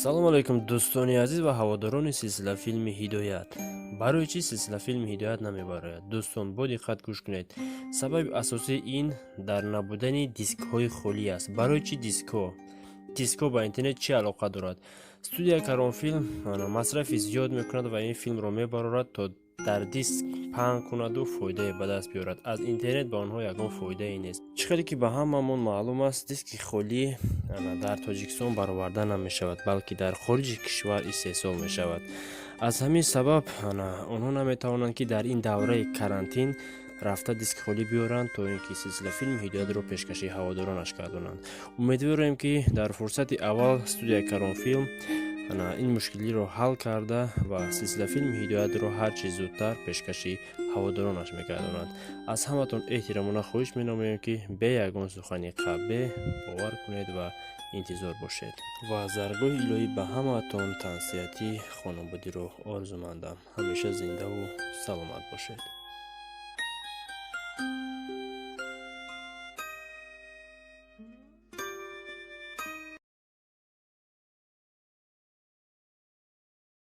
Ассаламу алейкум дӯстони азиз ва ҳаводорони силсила филми Хидоят. Барои чӣ силсила филми Хидоят намебарояд? Дӯстон, бо диққат гӯш кунед. Сабаби асосии ин дар набудани дискҳои холӣ аст. Барои чӣ дискҳо? Дискҳо ба интернет чӣ алоқа дорад? Студияи Каронфилм масрафи зиёд мекунад ва ин филмро мебарорад, то дар диск паҳн кунаду фоидае ба даст биёрад. Аз интернет ба онҳо ягон фоидае нест. Чӣ қадр ки ба ҳамамон маълум аст, диски холӣ дар Тоҷикистон бароварда намешавад, балки дар хориҷи кишвар истеҳсол мешавад. Аз ҳамин сабаб онҳо наметавонанд ки дар ин давраи карантин рафта диски холӣ биёранд, то ин ки силсила филми Хидоятро пешкаши ҳаводоронаш гардонанд. Умедворем ки дар фурсати аввал студияи Каронфилм ин мушкилиро ҳал карда ва силсила филми Хидоятро ҳарчи зудтар пешкаши ҳаводоронаш мегардонад. Аз ҳаматон эҳтиромона хоҳиш менамоем ки бе ягон сухани қабе бовар кунед ва интизор бошед. Ва заргоҳи илоҳӣ ба ҳамаатон тансиҳати хонободиро орзумандам. Ҳамеша зиндаву саломат бошед.